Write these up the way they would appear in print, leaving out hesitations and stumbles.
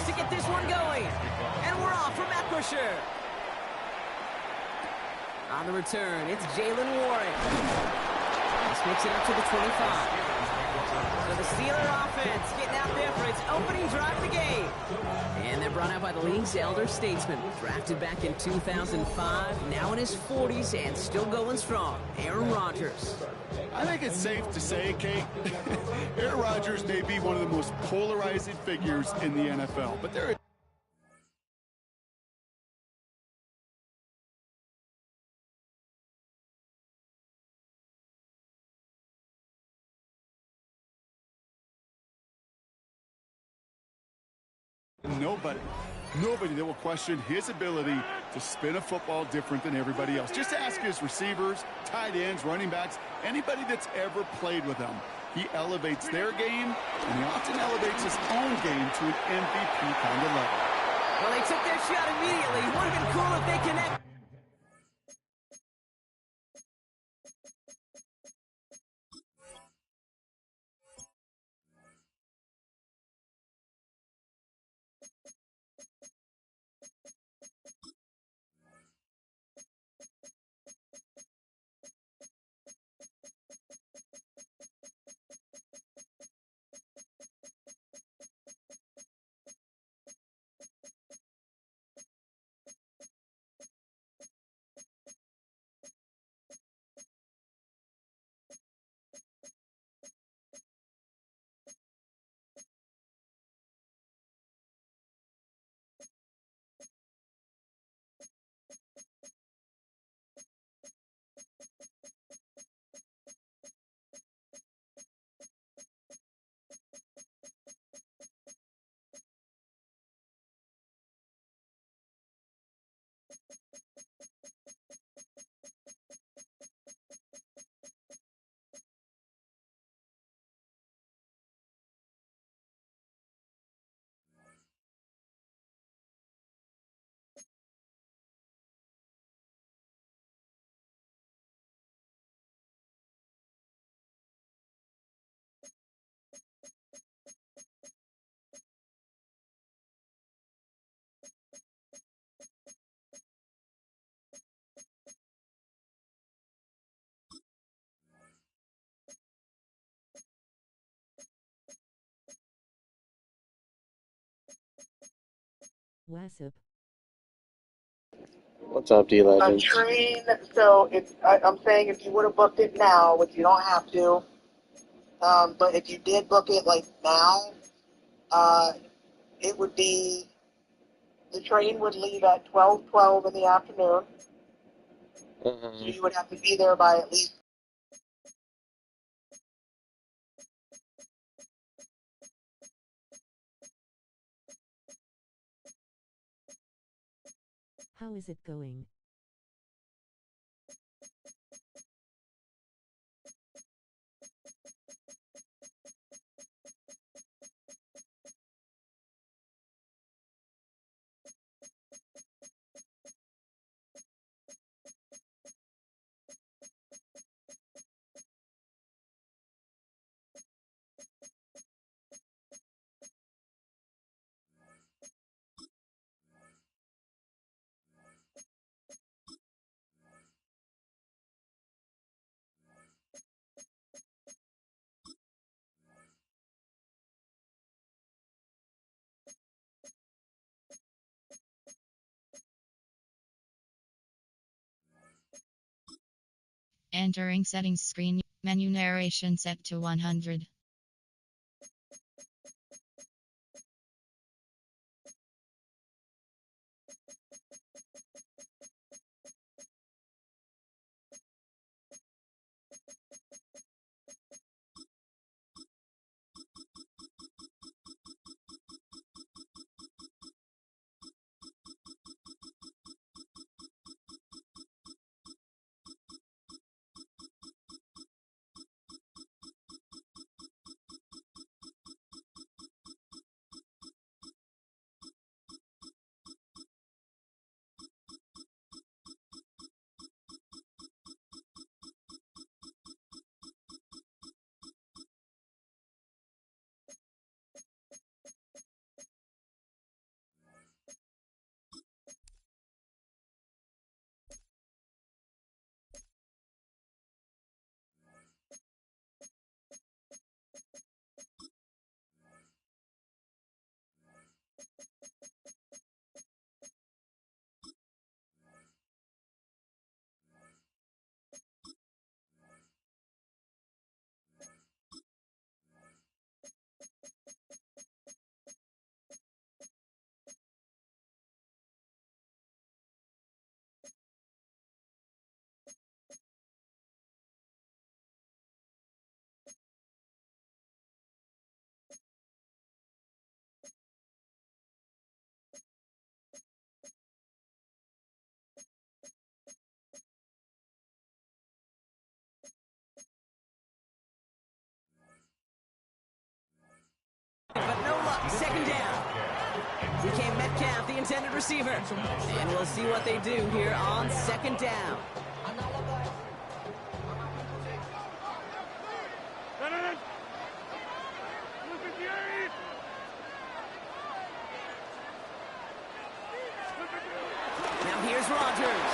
to get this one going. And we're off from Eckwisher. On the return, it's Jalen Warren. This makes it up to the 25. So the Steeler offense getting out there for its opening drive of the game. And they're brought out by the league's elder statesman. Drafted back in 2005, now in his 40s and still going strong. Aaron Rodgers. I think it's safe to say, Kate, Aaron Rodgers may be one of the most polarizing figures in the NFL, but there nobody that will question his ability to spin a football different than everybody else. Just ask his receivers, tight ends, running backs, anybody that's ever played with him. He elevates their game, and he often elevates his own game to an MVP kind of level. Well, they took their shot immediately. Would have been cool if they connect. Wassip. What's up, D-Legend? A train, so I'm saying if you would have booked it now, which you don't have to, but if you did book it like now, it would be, the train would leave at 12:12 in the afternoon, so you would have to be there by at least. How is it going? Entering settings screen, menu narration set to 100. receiver. And we'll see what they do here on second down. Now here's Rodgers.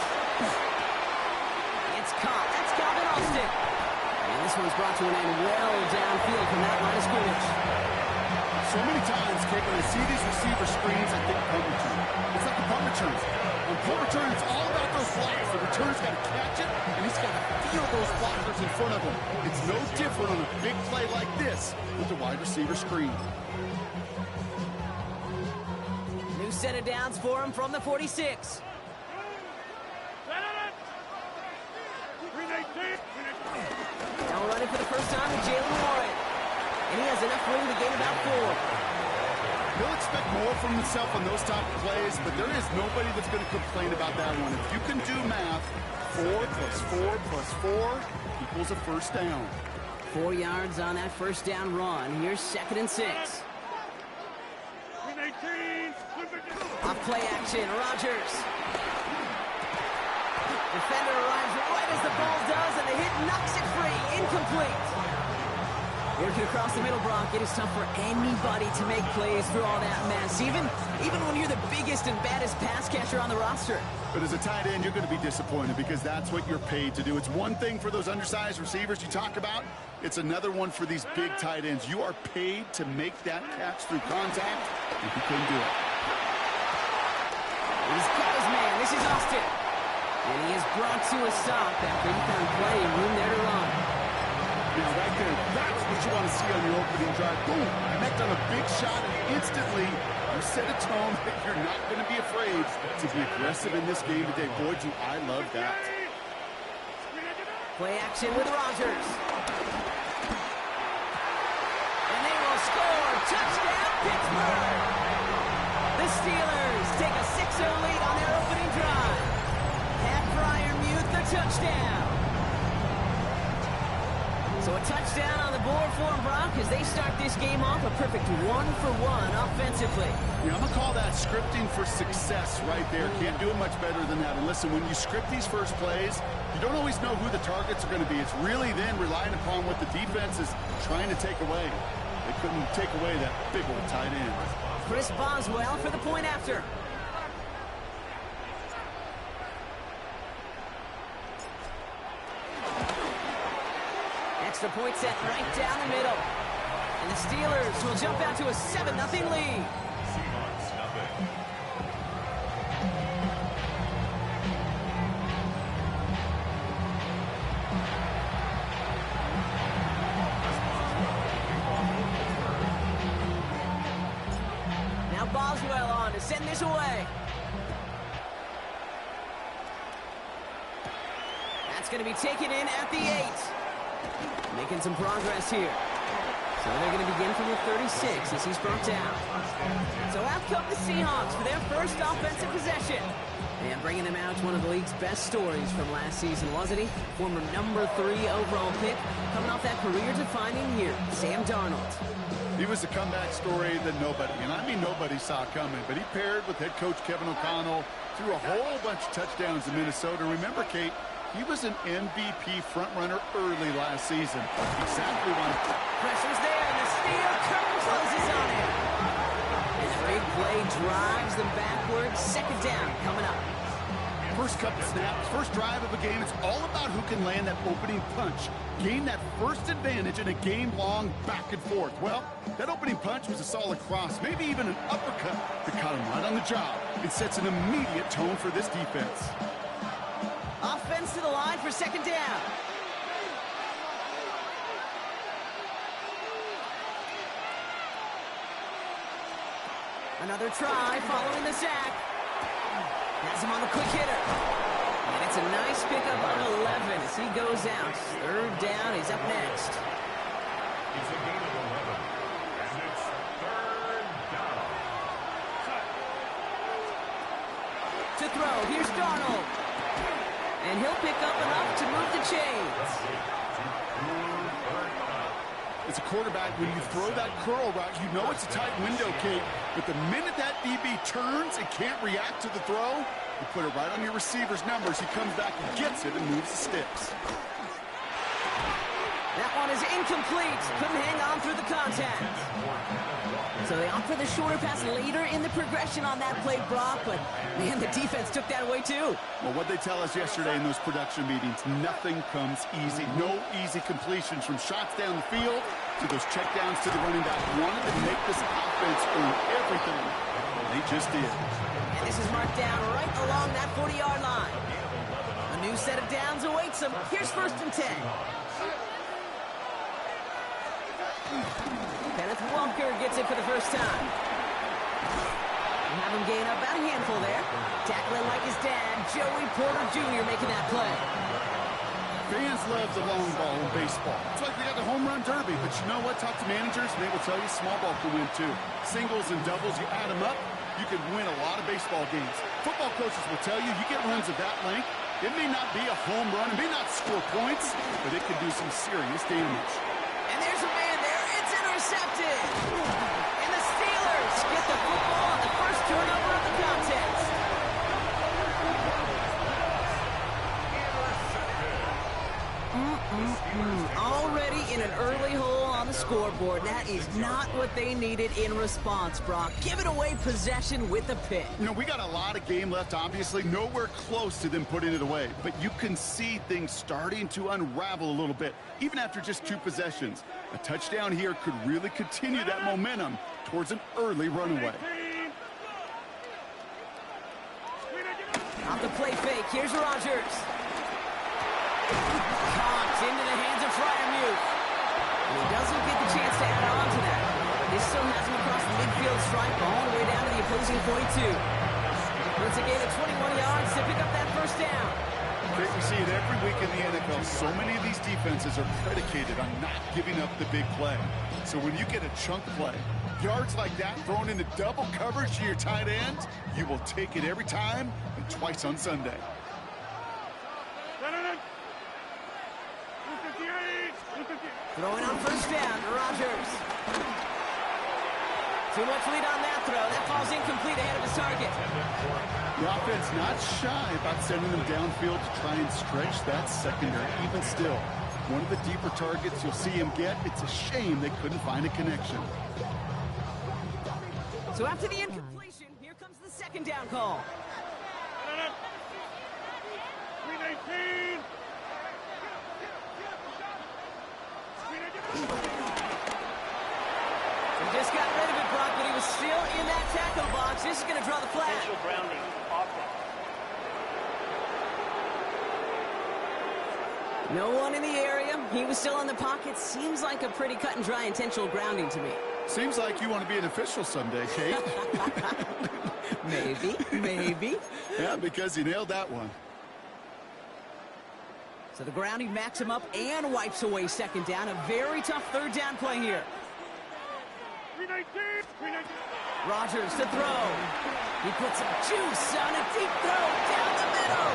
It's caught. That's Calvin Austin. And this one's brought to an end well downfield from that line of scrimmage. So many times, Kate, when I see these receiver screens, I think punt return. It's like a punt returns. On punt return, it's all about those blocks. The returner's got to catch it, and he's got to feel those blockers in front of him. It's no different on a big play like this with the wide receiver screen. New set of downs for him from the 46. Now running for the first time with Jalen Warren. And he has enough room to gain about 4. He'll expect more from himself on those type of plays, but there is nobody that's going to complain about that one. If you can do math, 4 plus 4 plus 4 equals a first down. 4 yards on that first down run. Here's 2nd and 6. Off play action, Rodgers. Defender arrives right as the ball does, and the hit knocks it free. Incomplete. Working across the middle, Brock. It is tough for anybody to make plays through all that mess, even when you're the biggest and baddest pass catcher on the roster. But as a tight end, you're going to be disappointed because that's what you're paid to do. It's one thing for those undersized receivers you talk about. It's another one for these big tight ends. You are paid to make that catch through contact, and he couldn't do it. He's got his man. This is Austin. And he is brought to a stop after he found plenty of room there to run. Now, right there, that's what you want to see on your opening drive. Boom, connect on a big shot, and instantly you set a tone that you're not going to be afraid to be aggressive in this game today. Boy, I love that. Play action with Rodgers. And they will score. Touchdown, Pittsburgh. The Steelers take a 6-0 lead on their opening drive. Pat Fryermuth, the touchdown. So a touchdown on the board for them, Brock, as they start this game off a perfect 1-for-1 offensively. Yeah, I'm going to call that scripting for success right there. Can't do it much better than that. And listen, when you script these first plays, you don't always know who the targets are going to be. It's really then relying upon what the defense is trying to take away. They couldn't take away that big old tight end. Chris Boswell for the point after. Extra point set right down the middle. And the Steelers will jump out to a 7-0 lead. Now Boswell on to send this away. That's going to be taken in at the 8. Making some progress here. So they're going to begin from the 36 as he's brought down. So out come the Seahawks for their first offensive possession. And bringing them out one of the league's best stories from last season, wasn't he? Former number 3 overall pick, coming off that career-defining year, Sam Darnold. He was a comeback story that nobody, and I mean nobody, saw coming. But he paired with head coach Kevin O'Connell, threw a whole bunch of touchdowns in Minnesota. Remember, Kate, he was an MVP frontrunner early last season. Exactly one. Pressure's there, and the steel curtain closes on him. And the big play drives them backwards. 2nd down coming up. First couple snaps, first drive of a game, it's all about who can land that opening punch. Gain that first advantage in a game-long back and forth. Well, that opening punch was a solid cross, maybe even an uppercut that caught him right on the job. It sets an immediate tone for this defense. Offense to the line for 2nd down. Another try following the sack. Has him on the quick hitter. And it's a nice pickup of 11 as he goes out. 3rd down, he's up next. It's a gain of 11. And it's 3rd down. To throw, here's Darnold. And he'll pick up enough to move the chains. As a quarterback, when you throw that curl route, you know it's a tight window, Kate. But the minute that DB turns and can't react to the throw, you put it right on your receiver's numbers. He comes back and gets it and moves the sticks. That one is incomplete. Couldn't hang on through the contact. So they opt for the shorter pass later in the progression on that play, Brock. But, man, the defense took that away, too. Well, what they tell us yesterday in those production meetings, nothing comes easy. No easy completions from shots down the field to those checkdowns to the running back. Wanted to make this offense earn everything. They just did. And this is marked down right along that 40-yard line. A new set of downs awaits them. Here's 1st and 10. Kenneth Walker gets it for the first time. We have him gain up about a handful there. Tackling like his dad, Joey Porter Jr. making that play. Fans love the long ball in baseball. It's like they got the home run derby. But you know what? Talk to managers, and they will tell you small ball can win too. Singles and doubles, you add them up, you can win a lot of baseball games. Football coaches will tell you get runs of that length. It may not be a home run, it may not score points, but it can do some serious damage. And there's a man there. It's intercepted. And the Steelers get the football on the first turnover of the contest. Already in an early hole on the scoreboard. That is not what they needed in response, Brock. Giving away possession with a pick. You know, we got a lot of game left, obviously. Nowhere close to them putting it away. But you can see things starting to unravel a little bit, even after just 2 possessions. A touchdown here could really continue that momentum towards an early runaway. Off the play fake, here's Rodgers. Caught into the hands of Fryermuth. And he doesn't get the chance to add on to that. This still has him across the midfield stripe all the way down to the opposing 42. It's a gain of 21 yards to pick up that first down. We see it every week in the NFL. So many of these defenses are predicated on not giving up the big play. So when you get a chunk play, yards like that thrown into double coverage to your tight end, you will take it every time and twice on Sunday. Throwing on first down, Rodgers. Too much lead on that throw. That ball's incomplete ahead of his target. The offense not shy about sending them downfield to try and stretch that secondary. Even still, one of the deeper targets you'll see him get. It's a shame they couldn't find a connection. So after the incompletion, here comes the second down call. 319. He just got rid of it, Brock, but he was still in that tackle box. This is going to draw the flag. Grounding offense. No one in the area. He was still in the pocket. Seems like a pretty cut and dry intentional grounding to me. Seems like you want to be an official someday, Kate. Maybe. Yeah, because you nailed that one. So the grounding backs him up and wipes away second down. A very tough third down play here. 319. Rodgers to throw. He puts some juice on a deep throw down the middle.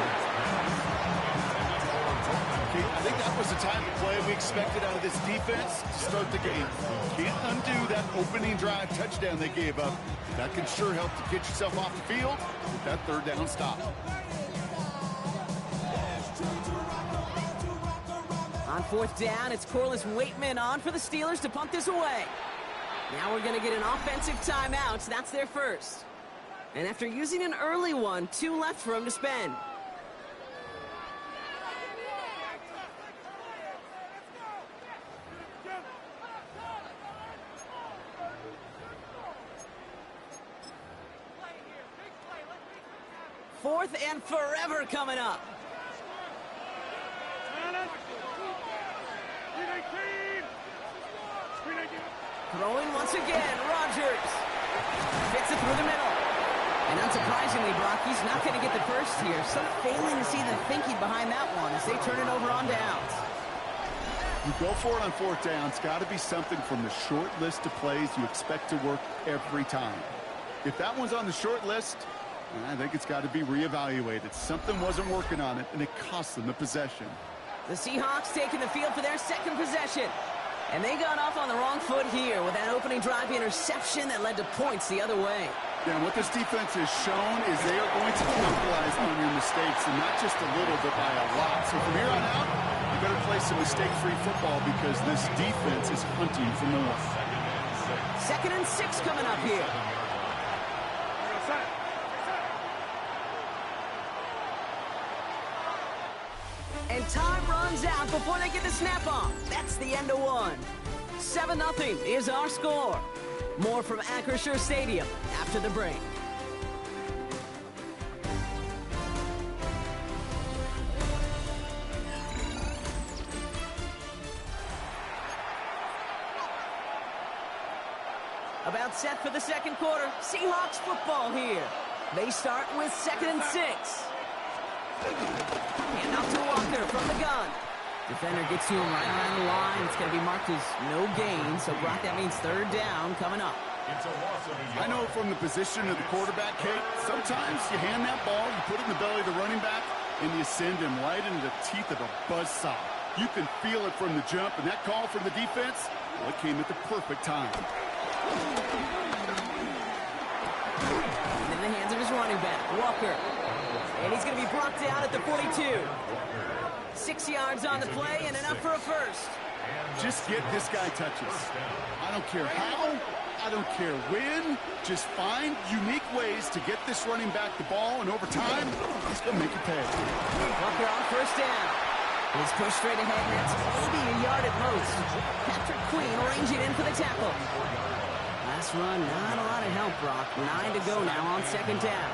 Okay, I think that was the type of play we expected out of this defense to start the game. Can't undo that opening drive touchdown they gave up. That can sure help to get yourself off the field with that third down stop. On fourth down, it's Corliss Waitman on for the Steelers to punt this away. Now we're going to get an offensive timeout. That's their first. And after using an early one, 2 left for him to spend. Fourth and forever coming up. Throwing once again, Rodgers. Fits it through the middle. And unsurprisingly, Brock, he's not going to get the first here. So failing to see the thinking behind that one as they turn it over on downs. You go for it on fourth down. It's got to be something from the short list of plays you expect to work every time. If that one's on the short list, I think it's got to be reevaluated. Something wasn't working on it, and it cost them the possession. The Seahawks taking the field for their second possession. And they got off on the wrong foot here with that opening drive interception that led to points the other way. Yeah, and what this defense has shown is they are going to capitalize on your mistakes, and not just a little, but by a lot. So from here on out, you better play some mistake-free football because this defense is hunting for more. 2nd and 6 coming up here. And time runs out before they get the snap off. That's the end of one. 7-0 is our score. More from Acrisure Stadium after the break. About set for the second quarter. Seahawks football here. They start with 2nd and 6. And out to Walker from the gun. Defender gets to him right around the line. It's going to be marked as no gain. So, Brock, that means 3rd down coming up. I know from the position of the quarterback, Kate, sometimes you hand that ball, you put it in the belly of the running back, and you send him right into the teeth of a buzzsaw. You can feel it from the jump, and that call from the defense, well, it came at the perfect time. In the hands of his running back, Walker. And he's going to be brought down at the 42. 6 yards on the play and enough for a first. Just get this guy touches. I don't care how, I don't care when. Just find unique ways to get this running back the ball, and over time, he's going to make it pay. Walker on 1st down. He's pushed straight ahead, and that's maybe a yard at most. Patrick Queen ranging in for the tackle. Last run, not a lot of help, Brock. 9 to go now on 2nd down.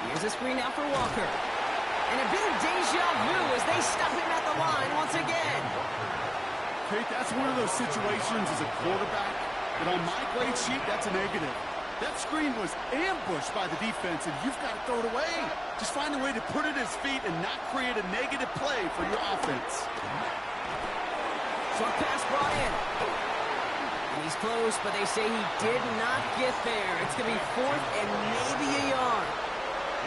Here's a screen out for Walker. And a bit of deja vu as they stop him at the line once again. Kate, that's one of those situations as a quarterback that on my grade sheet, that's a negative. That screen was ambushed by the defense, and you've got to throw it away. Just find a way to put it at his feet and not create a negative play for your offense. Short pass brought in. And he's close, but they say he did not get there. It's going to be 4th and maybe a yard.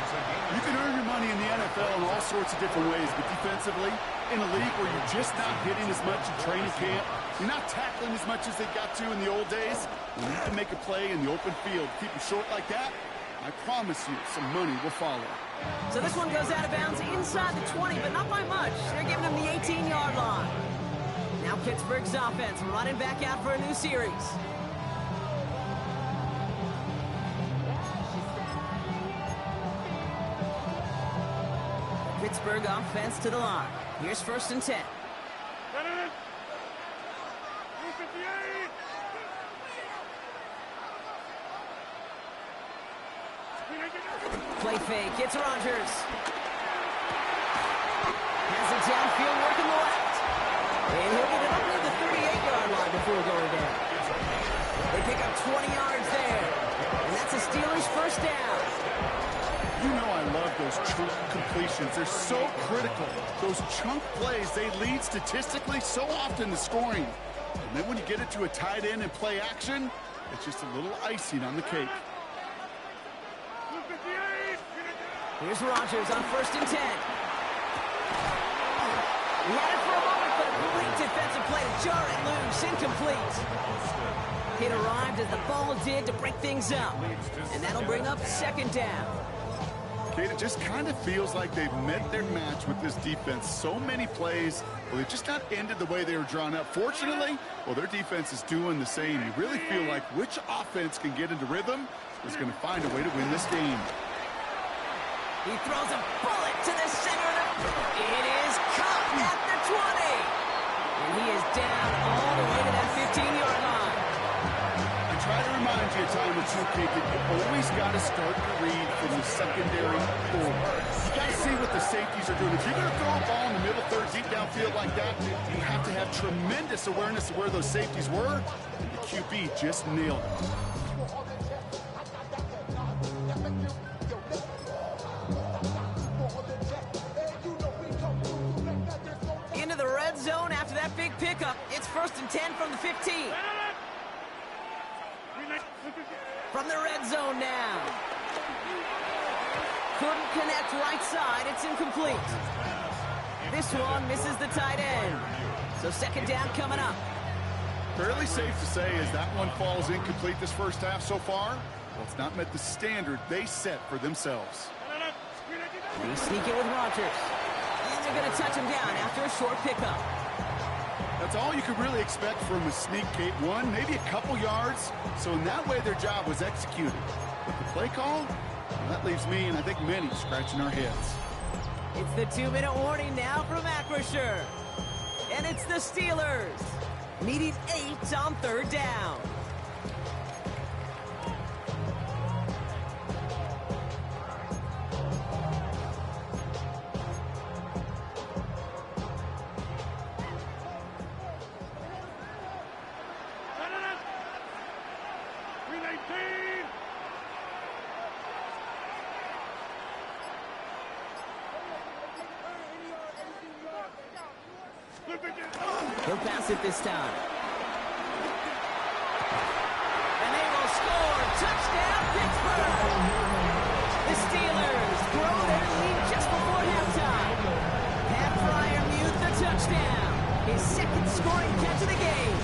You can earn your money in the NFL in all sorts of different ways, but defensively, in a league where you're just not hitting as much in training camp, you're not tackling as much as they got to in the old days, you need to make a play in the open field. Keep it short like that, I promise you some money will follow. So this one goes out of bounds inside the 20, but not by much. They're giving him the 18-yard line. Now Pittsburgh's offense running back out for a new series. Pittsburgh offense to the line. Here's 1st and 10. Play fake. It's Rodgers. Has it downfield working the left. And he'll get it up near the 38-yard line before going down. They pick up 20 yards there. And that's a Steelers 1st down. You know I love those true completions. They're so critical. Those chunk plays, they lead statistically so often to scoring. And then when you get it to a tight end and play action, it's just a little icing on the cake. Here's Rodgers on 1st and 10. He had it for a moment, but a great defensive play to jar it loose. Incomplete. It arrived as the ball did to break things up. And that'll bring up 2nd down. Kate, it just kind of feels like they've met their match with this defense. So many plays, well, they just not ended the way they were drawn up. Fortunately, well, their defense is doing the same. You really feel like which offense can get into rhythm is going to find a way to win this game. He throws a bullet to the center of the... It is caught at the 20. And he is down all the way to that 15-yard line. I try to remind you a time or two, Kate, that you always got to start to read from the secondary forward. You got to see what the safeties are doing. If you're going to throw a ball in the middle third, deep downfield like that, you have to have tremendous awareness of where those safeties were. And the QB just nailed it. Into the red zone after that big pickup. It's 1st and 10 from the 15. From the red zone now. Couldn't connect right side. It's incomplete. This one misses the tight end. So second down coming up. Fairly safe to say as that one falls incomplete this first half so far. Well, it's not met the standard they set for themselves. They sneak it with Rodgers. And they're going to touch him down after a short pickup. That's all you could really expect from a sneak gate one, maybe a couple yards. So in that way, their job was executed. But the play call, well, that leaves me and I think many scratching our heads. It's the 2-minute warning now from Acrisure. And it's the Steelers, needing 8 on third down. He'll pass it this time. And they will score. Touchdown, Pittsburgh! The Steelers grow their lead just before halftime. Pat Fryermuth the touchdown. His second scoring catch of the game.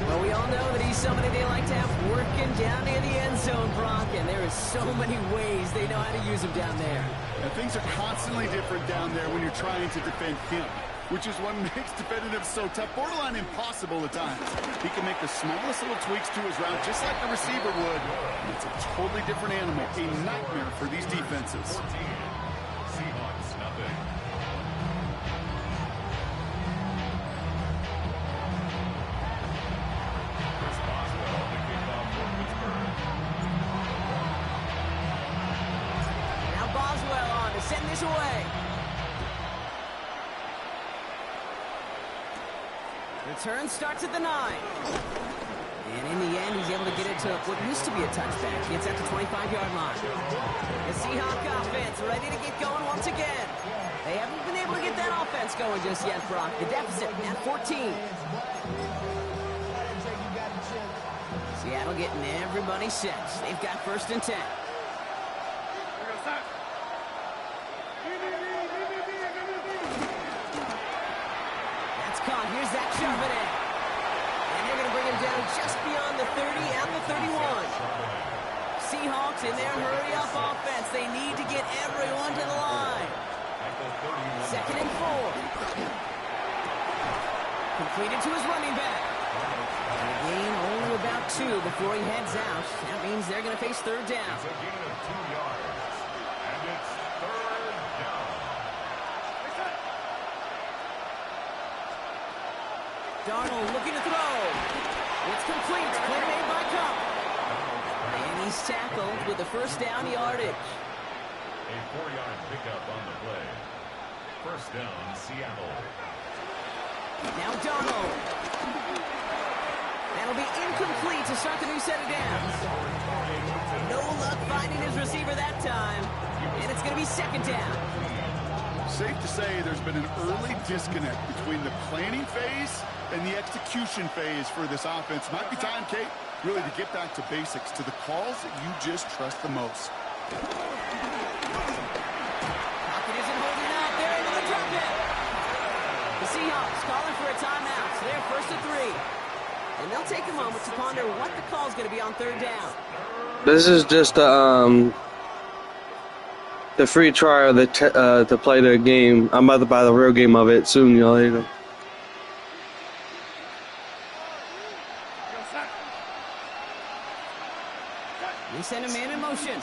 Well, we all know that he's somebody they like to have working down near the end zone, Brock, and there is so many ways they know how to use him down there. And things are constantly different down there when you're trying to defend him, which is what makes defending him so tough, borderline impossible at times. He can make the smallest little tweaks to his route, just like the receiver would. And it's a totally different animal, a nightmare for these defenses. 14. Seahawks, nothing. Chris Boswell, the kickoff for Pittsburgh. Now Boswell on to send this away. Return starts at the 9. And in the end, he's able to get it to what used to be a touchback. He gets at the 25-yard line. The Seahawk offense ready to get going once again. They haven't been able to get that offense going just yet, Brock. The deficit at 14. Seattle getting everybody set. They've got 1st and 10. Caught. Here's that shoving it. And they're going to bring him down just beyond the 30 and the 31. Seahawks in their hurry-up offense. They need to get everyone to the line. 2nd and 4. Completed to his running back. And a gain only about 2 before he heads out. That means they're going to face 3rd down. It's a gain of 2 yards. And it's 3rd down. Darnold looking to throw. It's complete. Play made by Cup. And he's tackled with the 1st down yardage. A 4-yard pickup on the play. 1st down, Seattle. Now Darnold. That'll be incomplete to start the new set of downs. No luck finding his receiver that time. And it's going to be 2nd down. Safe to say there's been an early disconnect between the planning phase and the execution phase for this offense. Might be time, Kate, really to get back to basics, to the calls that you just trust the most. Pocket isn't holding out. They're able to drop it. The Seahawks calling for a timeout. So they're 1st and 3. And they'll take a moment to ponder what the call is going to be on 3rd down. This is just the free trial to play the game. I'm about to buy the real game of it soon, y'all. There you go. They send a man in motion.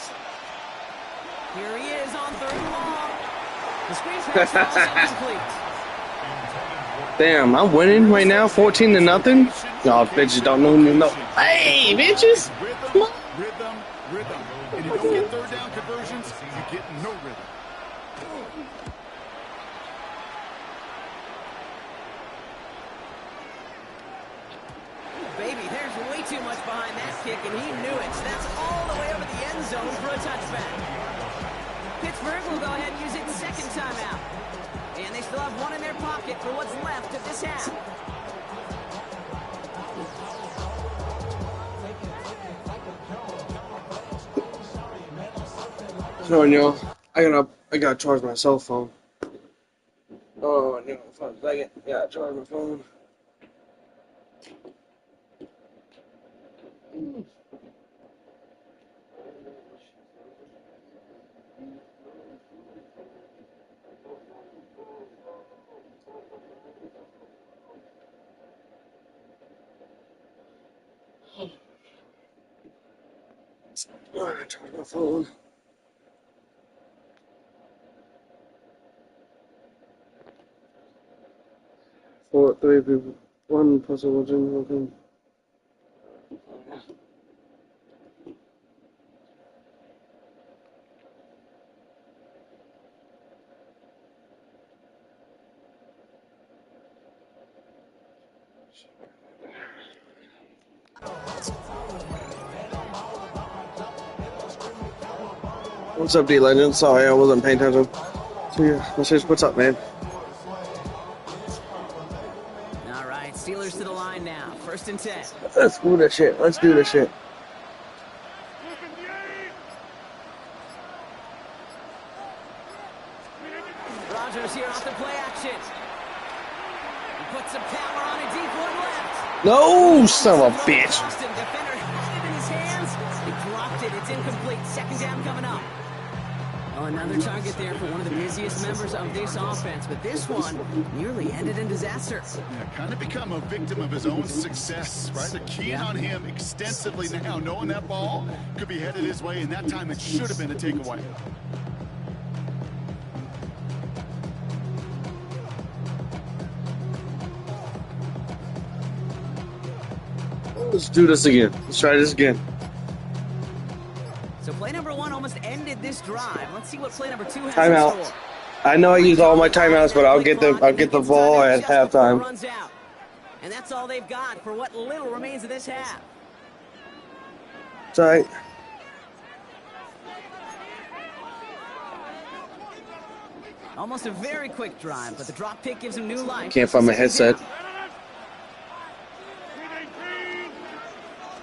Here he is on 3rd and long. The screen pass falls incomplete. Damn, I'm winning right now, 14-0. Y'all bitches don't know me. No. Hey, bitches! Come on. Rhythm. And you don't get 3rd down conversions, you get no rhythm. Baby, there's way too much behind that kick, and he knew it. So that's all the way over the end zone for a touchback. Pittsburgh will go ahead and use it 2nd timeout. And they still have 1 in their pocket for what's left of this half. Showing y'all, I got a I gotta charge my cell phone. Oh, no, for a second. Gotta charge my phone. I gotta charge my phone. 4, 3 people. 1 person was in the What's up, D-Legend? Sorry, I wasn't paying attention. So yeah, what's up, man? All right, Steelers to the line now. 1st and 10. Let's do this shit. Let's do this shit. Rodgers here off the play action. He puts some power on a deep one left. No, son of a bitch. Austin, defender had it in his hands. He dropped it. It's incomplete. 2nd down coming up. Oh, another target there for one of the busiest members of this offense, but this one nearly ended in disaster. Yeah, kind of become a victim of his own success, right? They're keying on him extensively now, knowing that ball could be headed his way, and that time it should have been a takeaway. Let's do this again. Let's try this again. So play number 1 almost ended this drive. Let's see what play number 2 has Timeout. in store. I know I use all my timeouts, but I'll get the ball at halftime. Runs out. And that's all they've got for what little remains of this half. It's all right. Almost a very quick drive, but the drop pick gives him new life. Can't find my headset.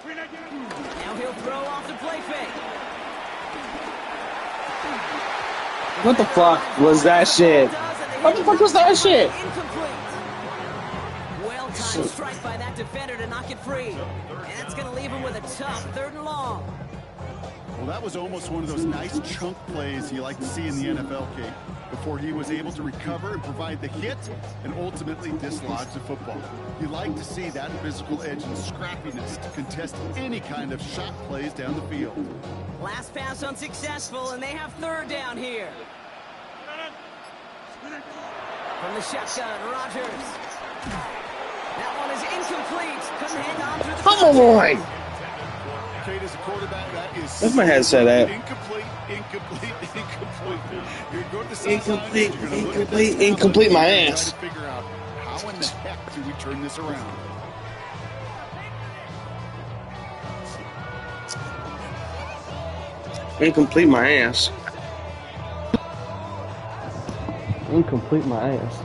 Now he'll throw off the play fake. What the fuck was that shit? What the fuck was that shit? Incomplete. Well-timed strike by that defender to knock it free. And that's going to leave him with a tough 3rd and long. Well, that was almost one of those nice chunk plays you like to see in the NFL, Kate, before he was able to recover and provide the hit and ultimately dislodge the football. You like to see that physical edge and scrappiness to contest any kind of shot plays down the field. Last pass unsuccessful, and they have 3rd down here. From the shotgun, Rodgers. That one is incomplete. Couldn't hang on through the Come on! Kate, as a quarterback, that is Where's my headset at? incomplete. You're going to the Incomplete, sidelines, you're gonna look at incomplete, this incomplete my and ass. try to figure out how in the heck do we turn this around. Incomplete my ass. Incomplete my ass.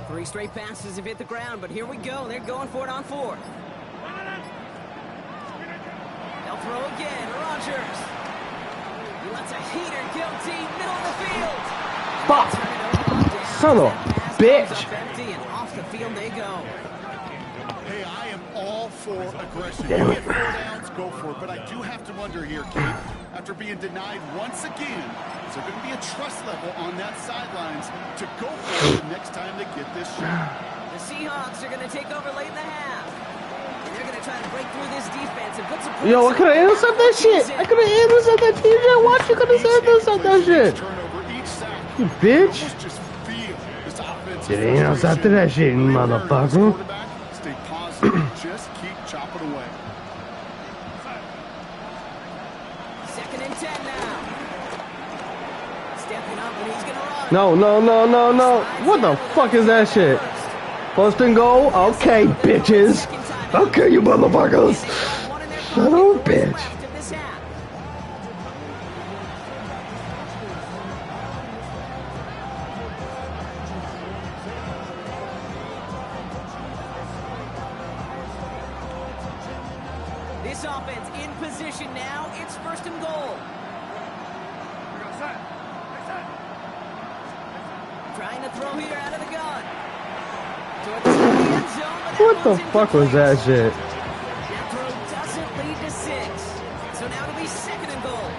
Three straight passes have hit the ground, but here we go. They're going for it on 4th. They'll throw again. Rodgers. He lets a heater go deep, middle of the field. Fuck! Turn it over on down. Son of a That pass bitch. comes up empty, and off the field they go. Hey, I am all for aggression. You get 4 downs, go for it. But I do have to wonder here, Kate, after being denied once again, is there going to be a trust level on that sidelines to go for it the next time they get this shot? The Seahawks are going to take over late in the half. And they're going to try to break through this defense and put some points Yo, I could have intercepted that shit. I could have intercepted that TJ. Watch, you could have intercepted that shit. Turnover each sack. You bitch. Almost just feel this offense. You ain't intercepted that shit, motherfucker. Stay positive. Just keep chopping away. 2nd and 10 now. Stepping up, and he's going to run. No. What the fuck is that shit? 1st and goal? Okay, bitches. Okay, you motherfuckers. Son of a bitch. This offense in position now. It's first and goal. Trying to throw here out of the gun. Towards the end zone, but What the fuck was that shit? That throw doesn't lead to 6. So now it'll be second and goal.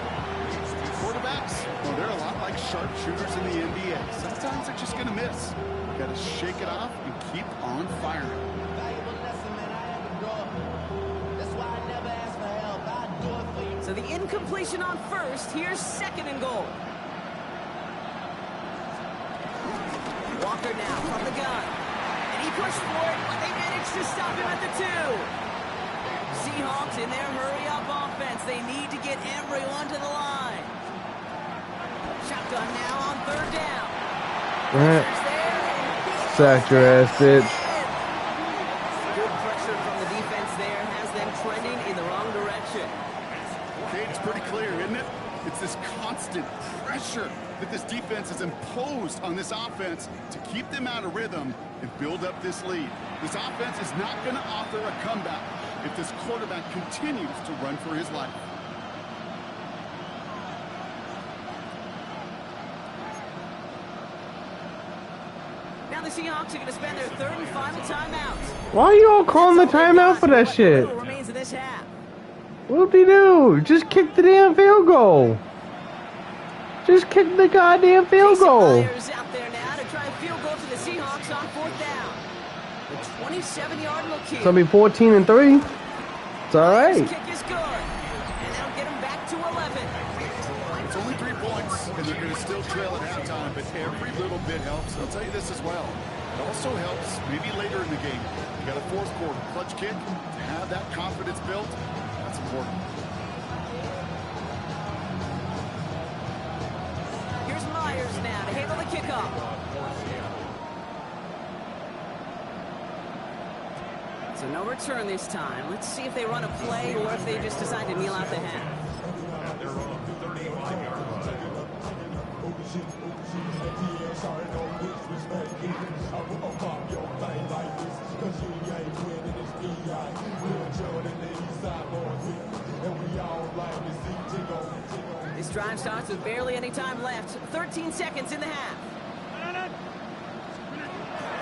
Quarterbacks, well, they're a lot like sharpshooters in the NBA. Sometimes they're just going to miss. You got to shake it off and keep on firing. So the incompletion on first. Here's second and goal. Walker now from the gun. And he pushed for it, but they managed to stop him at the 2. Seahawks in their hurry-up offense. They need to get everyone to the line. Shotgun now on third down. Sack your ass, bitch. Good pressure from the defense there has them trending in the wrong direction. Okay, it's pretty clear, isn't it? It's this constant pressure that this defense has imposed on this offense to keep them out of rhythm and build up this lead. This offense is not going to author a comeback if this quarterback continues to run for his life. Now the Seahawks are going to spend their third and final timeout. Why are you all calling the timeout for that shit? What remains of this half? Whoop-de-doo. Just kick the damn field goal. Just kick the goddamn field goal. Myers out there now to try a field goal to the Seahawks on fourth down. The 27-yard look here. It's gonna be 14-3. It's all right. This kick is good, and that'll get them back to 11. It's only 3 points, and they're going to still trail at halftime, but every little bit helps. I'll tell you this as well. It also helps maybe later in the game. You got a fourth quarter clutch kick. To have that confidence built, that's important. Here's Myers now to handle the kickoff. So no return this time. Let's see if they run a play or if they just decide to kneel out the half. This drive starts with barely any time left. 13 seconds in the half.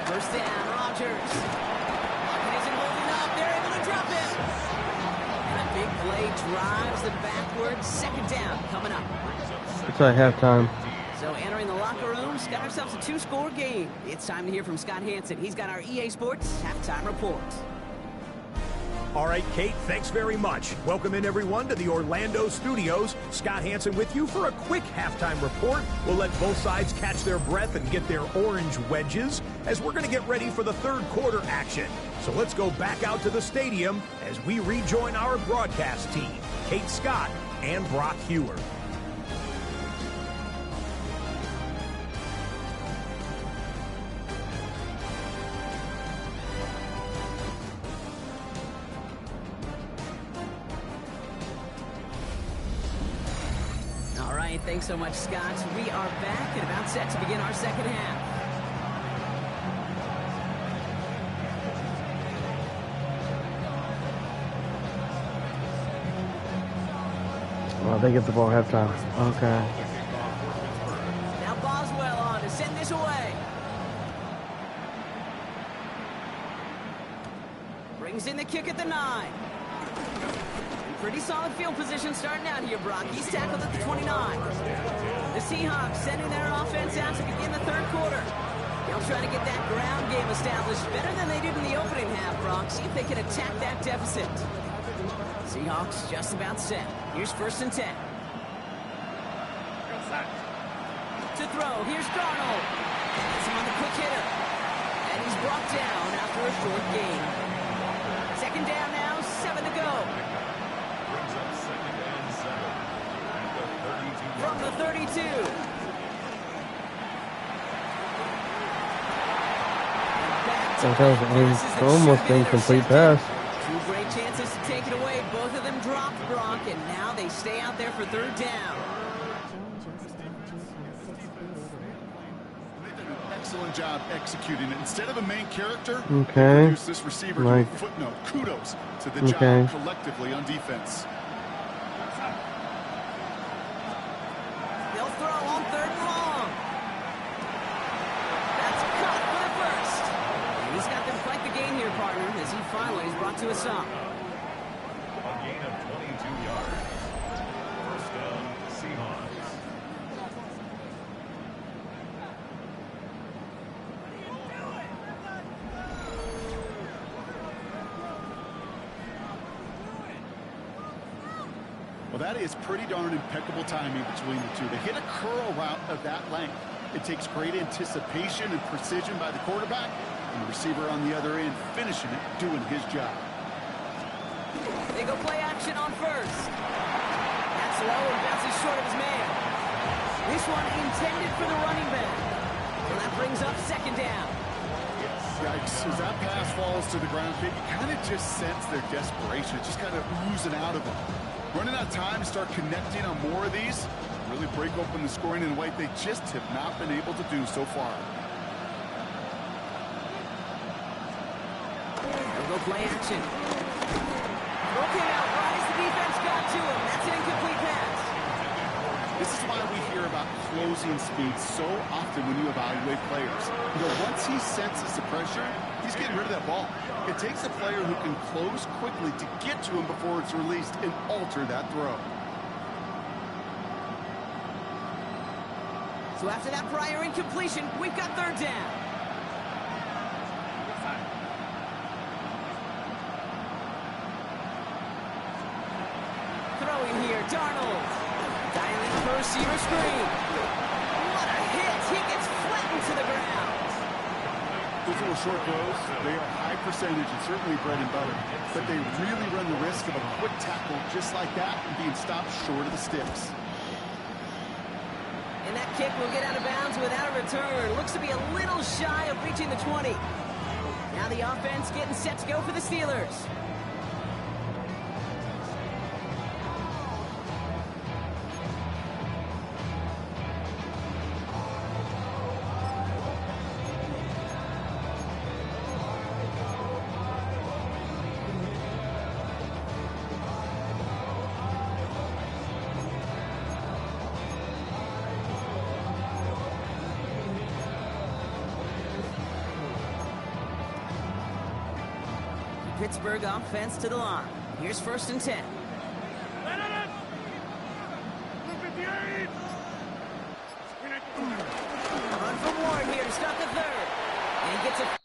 First down, Rodgers. Lockett isn't holding up. They're able to drop him. And a big play drives them backwards. Second down coming up. It's at halftime. So entering the locker room, got ourselves a 2-score game. It's time to hear from Scott Hansen. He's got our EA Sports halftime report. All right, Kate, thanks very much. Welcome in, everyone, to the Orlando studios. Scott Hansen with you for a quick halftime report. We'll let both sides catch their breath and get their orange wedges as we're going to get ready for the third quarter action. So let's go back out to the stadium as we rejoin our broadcast team, Kate Scott and Brock Hewer. Thanks so much, Scott. We are back and about set to begin our second half. Oh, they get the ball halftime. Okay. Now Boswell on to send this away. Brings in the kick at the 9. Pretty solid field position starting out here, Brock. He's tackled at the 29. The Seahawks sending their offense out to begin the third quarter. They'll try to get that ground game established better than they did in the opening half, Brock. See if they can attack that deficit. Seahawks just about set. Here's first and 10. To throw, here's Darnold. Gets him on the quick hitter. And he's brought down after a short gain. Second down now, 7 to go. From the 32. That was almost an incomplete pass. Two great chances to take it away. Both of them dropped, Brock, and now they stay out there for third down. excellent job executing it. Instead of a main character, Okay. produce this receiver to a footnote. Kudos to the job collectively on defense. They'll throw on 3rd and long. That's caught for the first. And he's got them quite the gain here, partner, as he finally is brought to a stop. A gain of 22 yards. First down, Seahawks. Well, that is pretty darn impeccable timing between the two. They hit a curl route of that length. It takes great anticipation and precision by the quarterback, and the receiver on the other end finishing it, doing his job. They go play action on 1st. That's low and bounces short of his man. This one intended for the running back. So that brings up 2nd down. Yikes. As that pass falls to the ground, you kind of just sense their desperation. It's just kind of oozing out of them. Running out of time to start connecting on more of these, really break open the scoring in a way they just have not been able to do so far. They'll go play action. Okay, out right as the defense got to him. That's an incomplete pass. This is why we hear about closing speed so often when you evaluate players. You know, once he senses the pressure, he's getting rid of that ball. It takes a player who can close quickly to get to him before it's released and alter that throw. So after that prior incompletion, we've got 3rd down. Throwing here, Darnold. Dialing for receiver screen. What a hit! He gets flattened to the ground. Those little short throws, they are high percentage and certainly bread and butter, but they really run the risk of a quick tackle just like that and being stopped short of the sticks. And that kick will get out of bounds without a return. Looks to be a little shy of reaching the 20. Now the offense getting set to go for the Steelers. Pittsburgh offense to the line. Here's 1st and 10. Run for Ward here to start the 3rd. And he gets a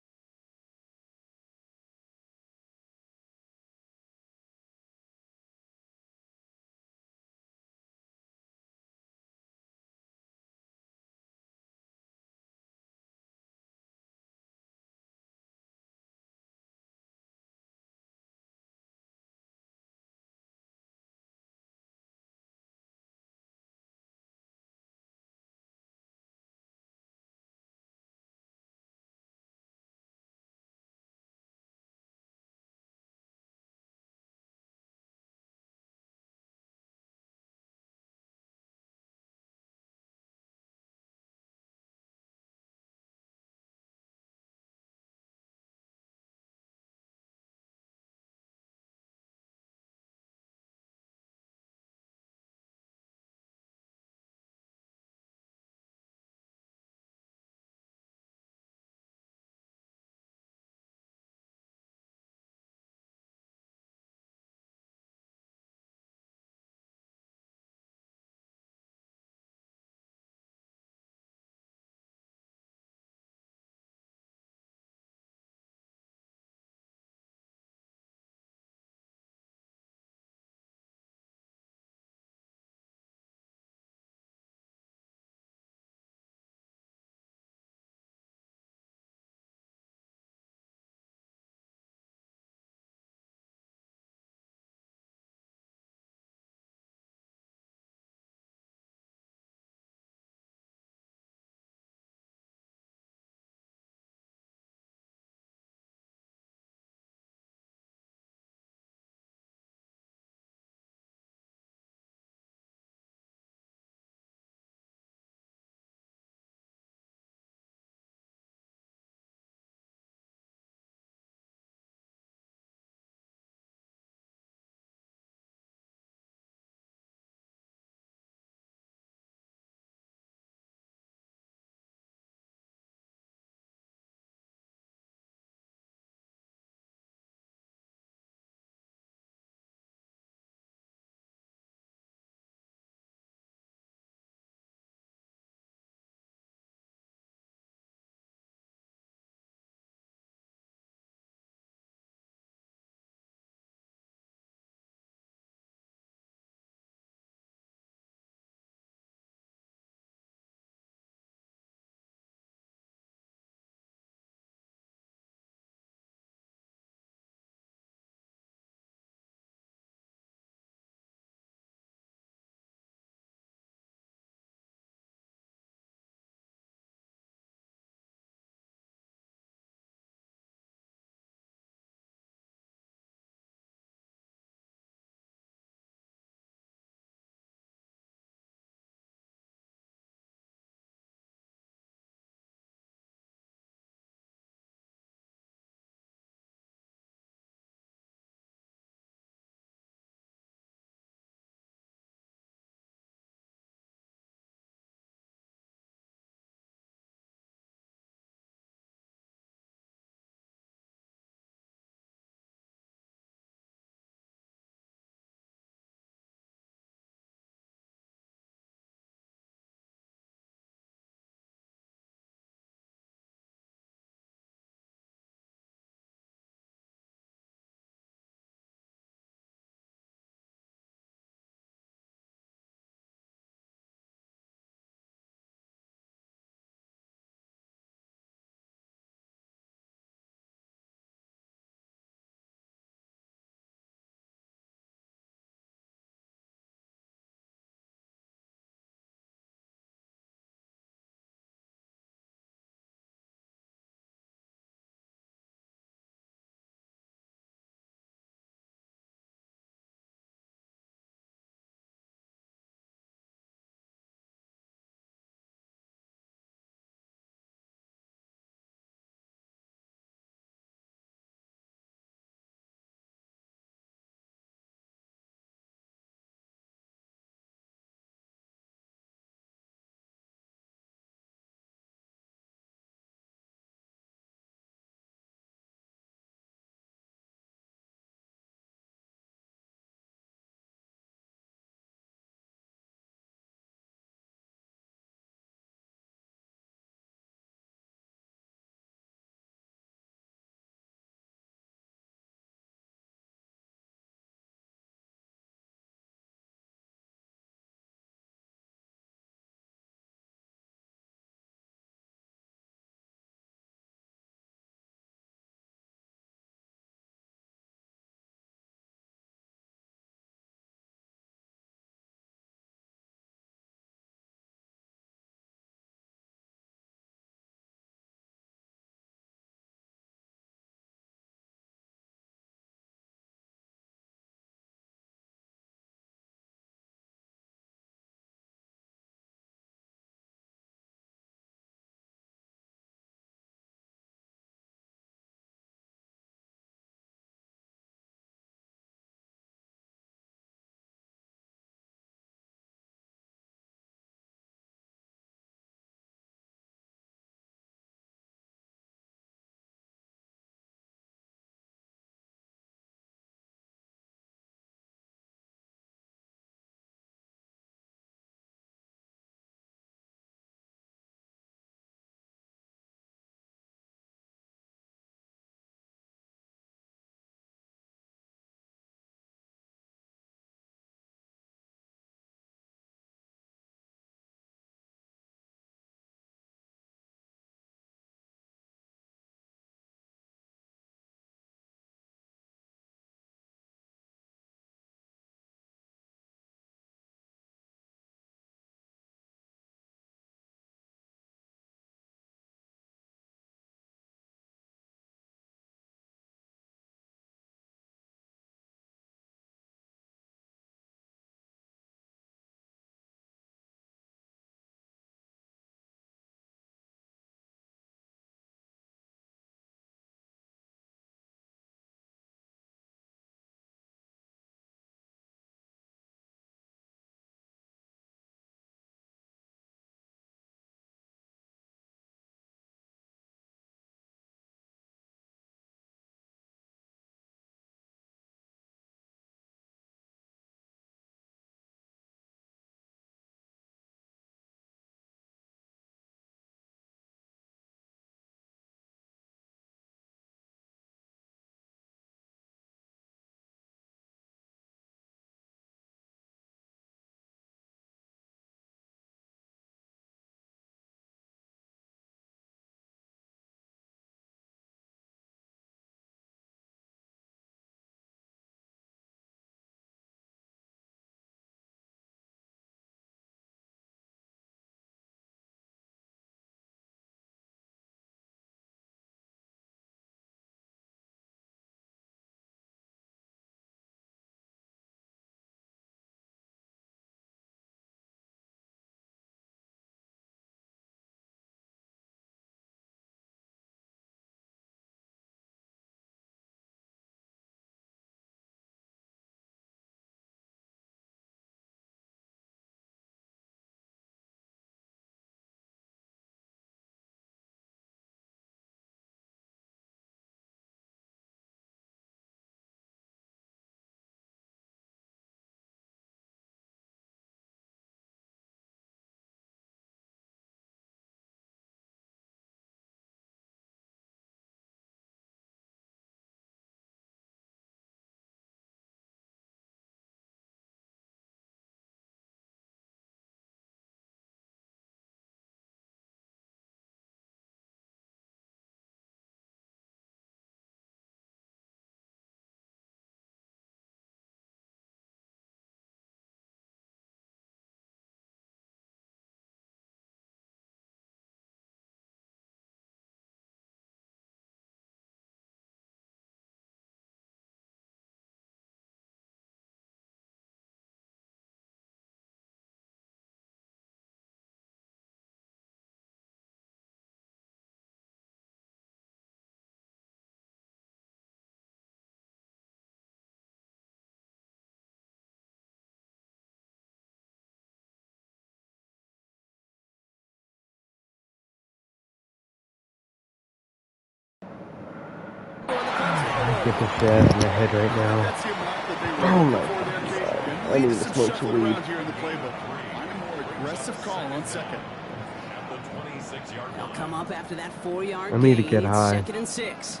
get this shit out of my head right now. That's the amount that they Oh were my for their game. God. And I need leaves to some smoke some shuffling weed. around here in the playbook. Find a more aggressive call on second. At the 26-yard They'll line. come up after that 4-yard I need to gain. get It's high. 2nd and 6.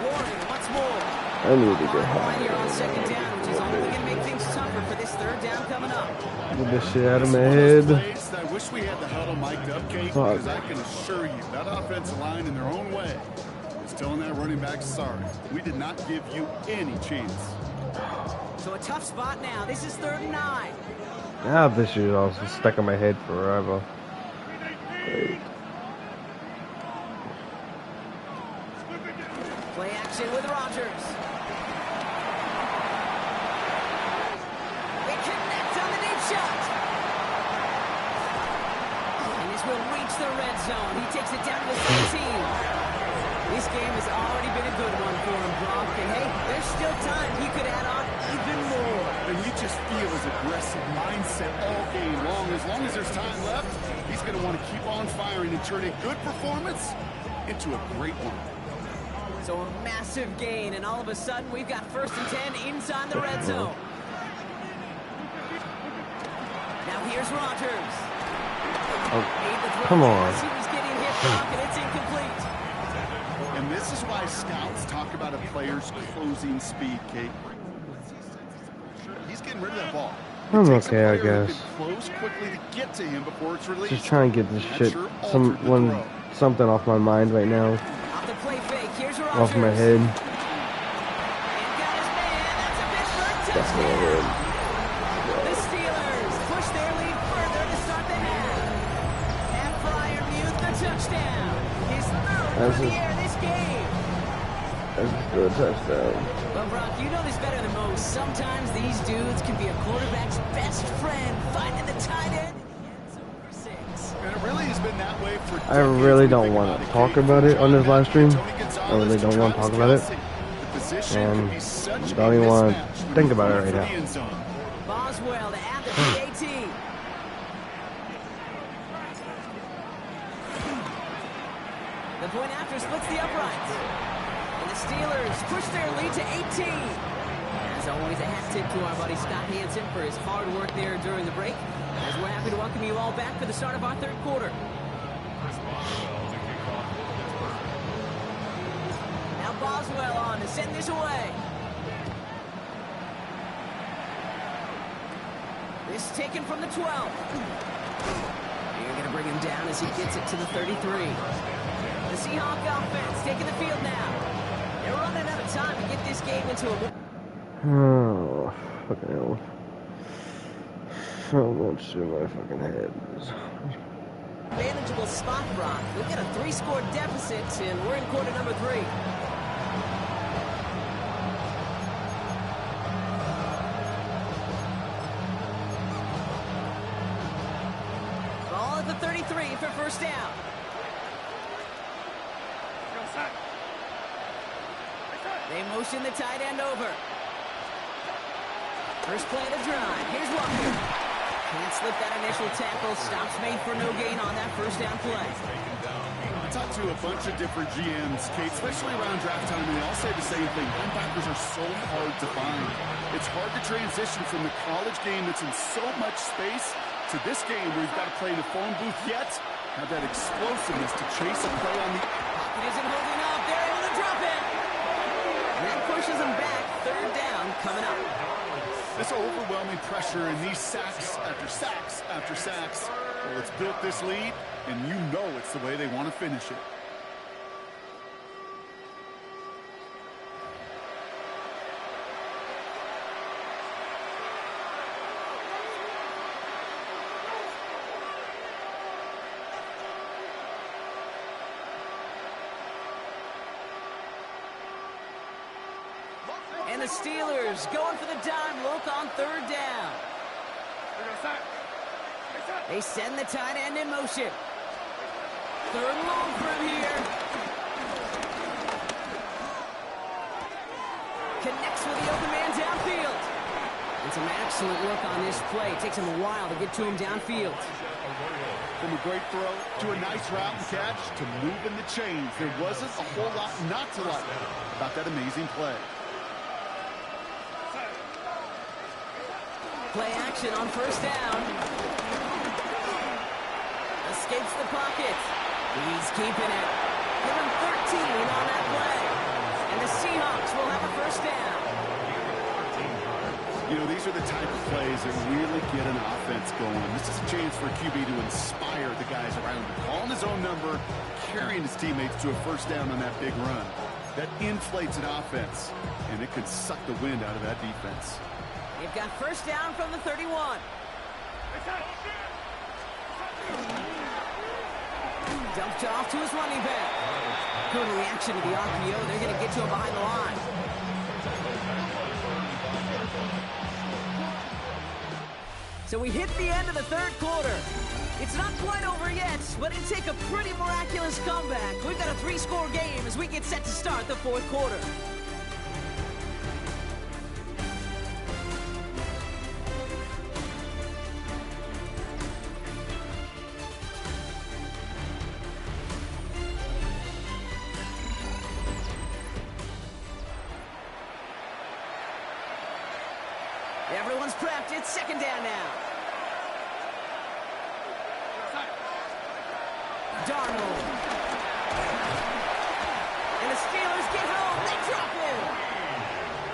Warren once more. I need to get Line here on high. 2nd down, which is only going to make things tougher for this 3rd down coming up. Get this shit out of my This is one of those head. plays I wish we had the huddle mic'd up, Kate, Fuck. because I can assure you that offensive line in their own way is telling that running back, sorry, we did not give you any chance. So a tough spot now. This is 3rd and 9. Ah, this shit is also stuck in my head forever. Great. Play action with Rodgers. They connect on the deep shot. And this will reach the red zone. He takes it down to the 17. This game has already been a good one for him, Brock. And hey, there's still time. He could add on even more. And you just feel his aggressive mindset all game long. As long as there's time left, he's going to want to keep on firing and turn a good performance into a great one. So a massive gain, and all of a sudden we've got 1st and 10 inside the red zone. Now here's Rodgers. Oh, Made the throw come on. as he was getting hit, Brock, and it's incomplete. And this is why scouts talk about a player's closing speed, Kate. He's getting rid of that ball. It I'm takes a okay, I player who guess. can close quickly to get to him before it's released. Just trying to get this That shit, sure altered the throw. something off my mind right now. Off the play fake, here's Rodgers. Off my head. And got his man. That's a Pittsburgh touchdown. The Steelers push their lead further to start the half. Matt Freiermuth, the touchdown. His 3rd That's for the just- air this game. That's a good touchdown. Well, Brock, you know this better than most. Sometimes these dudes can be a quarterback's best friend, finding the tight end. It's over 6. And it really has been that way for I decades really when you don't think want about to talk Kate. about it on this live stream. Tony I Gonzalez really to don't want to Travis talk about it. Kelce. The position And can be such don't a even want to mismatch think about it for right the now. end zone. Boswell to add the PAT. The point after splits the uprights. And the Steelers push their lead to 18. As always, a hat tip to our buddy Scott Hansen for his hard work there during the break. As we're happy to welcome you all back for the start of our 3rd quarter. Now Boswell on to send this away. This taken from the 12. You're going to bring him down as he gets it to the 33. The Seahawk offense taking the field now. They're running out of time to get this game into a... Oh, fucking hell. So much in my fucking head. manageable spot, Brock. We've got a 3-score deficit, and we're in quarter number 3. Ball at the 33 for 1st down. They motion the tight end over. First play of the drive. Here's Walker. Can't slip that initial tackle. Stops made for no gain on that 1st down play. I talked to a bunch of different GMs, Kate, especially around draft time, and they all say the same thing. Linebackers are so hard to find. It's hard to transition from the college game that's in so much space to this game where you've got to play in a phone booth, yet have that explosiveness to chase a play on the... Pocket isn't holding up. They're able to drop it. And that pushes them back. 3rd down coming up. This overwhelming pressure and these sacks after sacks after sacks. Well, it's built this lead, and you know it's the way they want to finish it. And the Steelers going for the dime look on 3rd down. They send the tight end in motion. 3rd and long from here. Connects with the open man downfield. The some excellent work on this play. It takes him a while to get to him downfield. From a great throw to a nice route and catch to moving the chains. There wasn't a whole lot not to like about that amazing play. Play action on first down. Escapes the pocket. He's keeping it. Give him 13 on that play. And the Seahawks will have a first down. You know, these are the type of plays that really get an offense going. This is a chance for a QB to inspire the guys around him. Calling his own number, carrying his teammates to a first down on that big run. That inflates an offense, and it can suck the wind out of that defense. They've got first down from the 31. Dumped off to his running back. Good reaction to the RPO. They're going to get to him behind the line. So we hit the end of the third quarter. It's not quite over yet, but it'd take a pretty miraculous comeback. We've got a 3-score game as we get set to start the fourth quarter. Everyone's prepped. It's second down now. Darnold. And the Steelers get home. They drop him.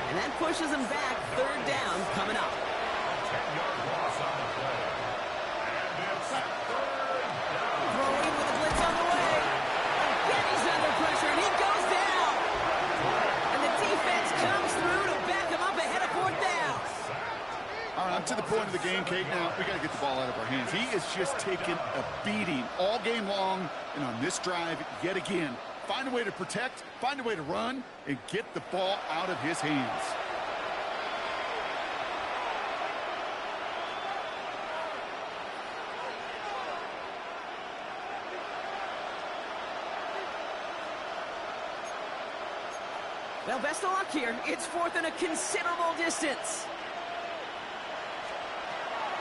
And that pushes them back. Third down coming up. 10-yard loss on the play. And it's third down. Throwing with a blitz on the way. Again, he's under pressure, and he goes down. And the defense comes through to back him up ahead of fourth down. All right, I'm to the point of the game, Kate. Now, we got to get the ball out of our hands. He is just taking a beating all game long, and on this drive, yet again, find a way to protect, find a way to run, and get the ball out of his hands. Well, best of luck here. It's fourth and a considerable distance.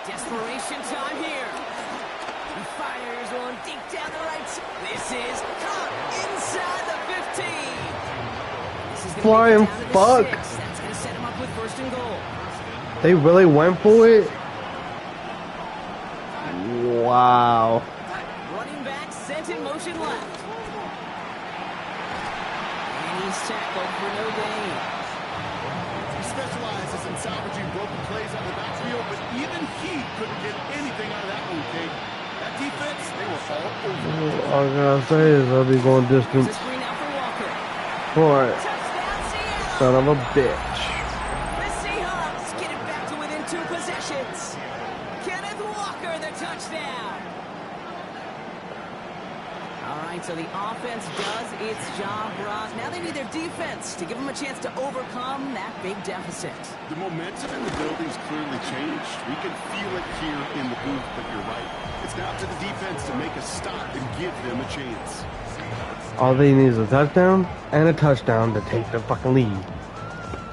Desperation time here. He fires one deep down the right. This is caught inside the 15. This is gonna Flying make it down to the fuck. 6. That's going to set him up with first and goal. They really went for it? Wow. Running back sent in motion left. And he's tackled for no gain. He specializes in salvaging broken plays on the backfield, but even he couldn't get anything out of that one, Kate. That defense, they were all over. All I gotta say is I'll be going It's a distance screen out for Walker. for it. Touchdown, Seattle. Son of a bitch. The Seahawks get it back to within 2 possessions. Kenneth Walker, the touchdown. All right, so the offense does its job, Ross. Now they need their defense to give them a chance to overcome that big deficit. The momentum in the building's clearly changed. We can feel it here in the booth, but you're right. It's now up to the defense to make a stop and give them a chance. All they need is a touchdown and a touchdown to take the fucking lead.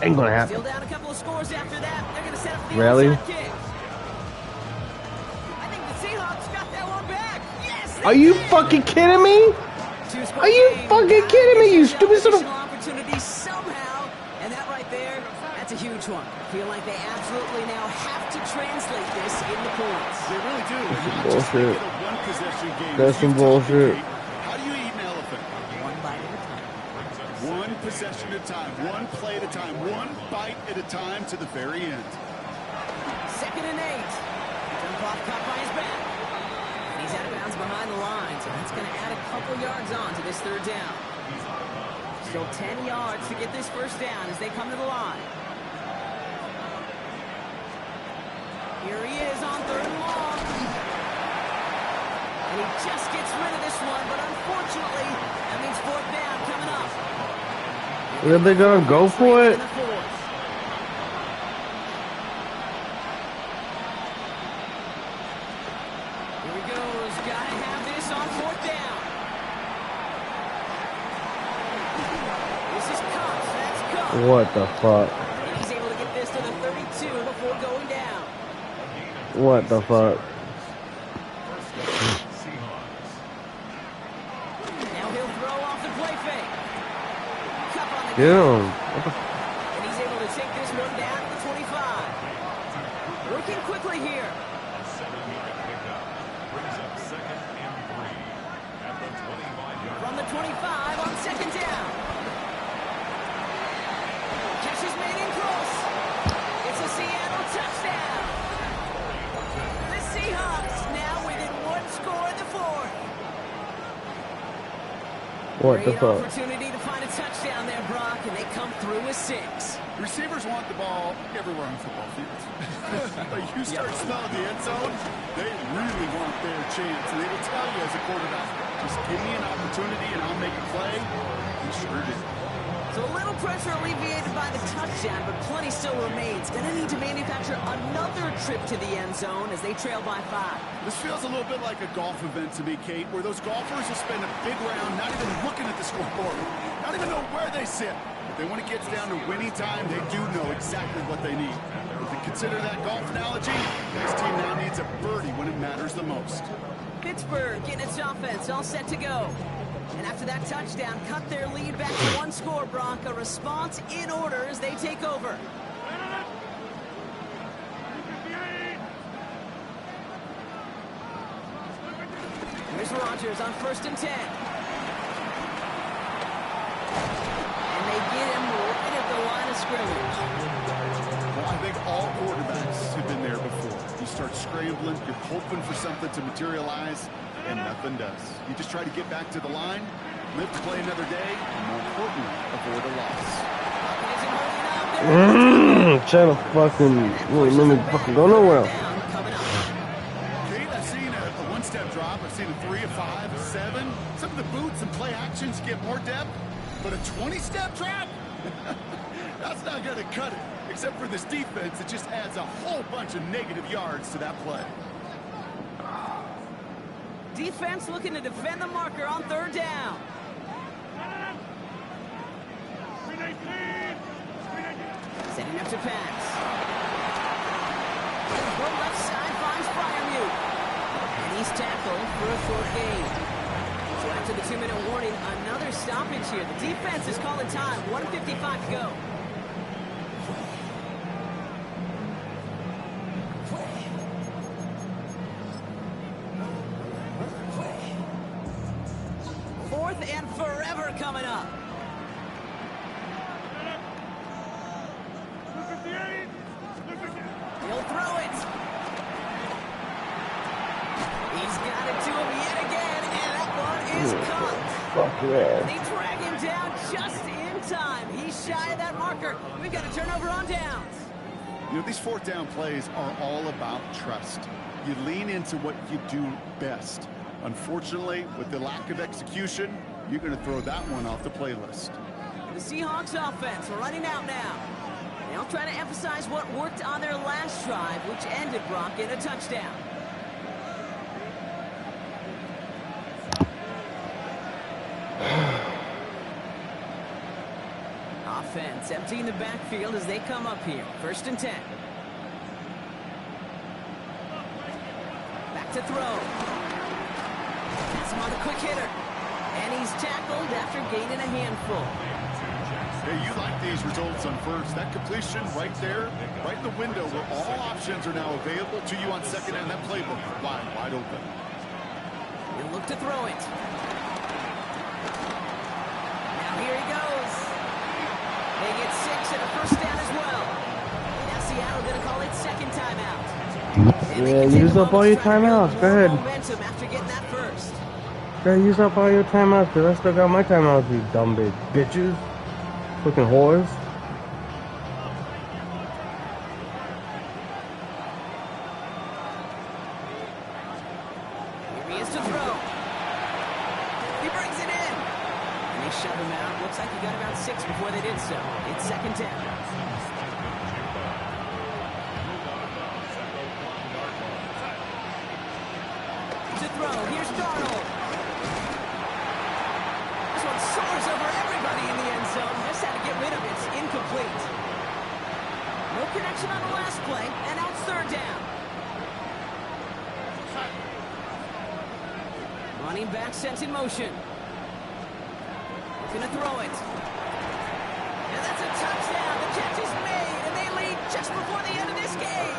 Ain't gonna happen. Still down a couple of scores after that. They're going to set up the Really? onside kick. I think the Seahawks got that one back. Yes, they Are you did. fucking kidding me? Two-score Are you game. fucking kidding me, you stupid son of... Additional opportunity somehow, and that right there, that's a huge one. Feel like they absolutely now have to translate this into points. They really do. And not just Bullshit. make it a one-possession game. That's some You tell me, bullshit. Kate, how do you eat an elephant? One bite at a time. One possession at a time, one play at a time, one bite at a time to the very end. 2nd and 8. Dump off caught by his back. And he's out of bounds behind the line, so that's going to add a couple yards on to this third down. Still 10 yards to get this first down as they come to the line. Here he is on 3rd and long. And he just gets rid of this one, but unfortunately, that means 4th down coming up. Are they gonna go for it? In the 4th. Here he goes. Gotta have this on 4th down. This is Cox. That's Cox. What the fuck? And he's able to get this to the 32 before going What the fuck? Now he'll throw off the play fake. Cup on the Get him. and he's able to take this one down to the 25. Working quickly here. A 7-yard pickup brings up 2nd and 3 at the 25-yard From the 25 on 2nd down. Catch is made in close. It's a Seattle touchdown. The Seahawks now within one score in the 4th. What the Great fuck? opportunity to find a touchdown there, Brock, and they come through with 6. Receivers want the ball everywhere on football fields. But you start smelling the end zone, they really want their chance. And they will tell you as a quarterback, just give me an opportunity and I'll make a play. He sure did. So a little pressure alleviated by the touchdown, but plenty still remains. Gonna need to manufacture another trip to the end zone as they trail by 5. This feels a little bit like a golf event to me, Kate, where those golfers will spend a big round not even looking at the scoreboard, not even know where they sit. But then when it gets down to winning time, they do know exactly what they need. If you consider that golf analogy, this team now needs a birdie when it matters the most. Pittsburgh getting its offense all set to go. And after that touchdown, cut their lead back to 1 score, Brock. A response in order as they take over. Here's Rodgers on 1st and 10. And they get him right at the line of scrimmage. Well, I think all quarterbacks have been there before. You start scrambling, you're hoping for something to materialize, and nothing does. You just try to get back to the line, live to play another day, and more importantly, avoid a loss. Trying to fucking, let me fucking go nowhere. Kate, I've seen a one-step drop. I've seen a 3, a 5, a 7. Some of the boots and play actions get more depth, but a 20-step drop? That's not going to cut it, except for this defense that just adds a whole bunch of negative yards to that play. Defense looking to defend the marker on 3rd down. Setting up to pass. The left side finds Freiermuth. And he's tackled for a 4th gain. So after the 2-minute warning, another stoppage here. The defense is calling time. 1:55 to go. Fourth and forever coming up. He'll throw it. He's got it to him yet again, and that one is caught. Fuck yeah. They drag him down just in time. He's shy of that marker. We've got a turnover on downs. You know, these 4th down plays are all about trust. You lean into what you do best. Unfortunately, with the lack of execution, you're going to throw that one off the playlist. The Seahawks offense running out now. They'll try to emphasize what worked on their last drive, which ended, Brock, in a touchdown. Offense emptying the backfield as they come up here. 1st and 10. Back to throw. Pass him on the quick hitter. And he's tackled after gaining a handful. Hey, you like these results on 1st. That completion right there, right in the window where all options are now available to you on 2nd and that playbook wide open. He'll look to throw it. Now here he goes. They get 6 and a 1st down as well. Now Seattle going to call it 2nd timeout. Yeah, use up all your timeouts. Go ahead. Momentum after getting that 1st. Yeah, use up all your timeouts, because I still got my timeouts, you dumb bitches. Fucking whores. Here he is to throw. He brings it in. And they shove him out. Looks like he got about 6 before they did so. It's 2nd down. To throw. Here's Darnold. This one soars over everybody in the end zone. Just had to get rid of it. It's incomplete. No connection on the last play, and now it's 3rd down. Running back sent in motion. Looking to throw it. And that's a touchdown. The catch is made, and they lead just before the end of this game.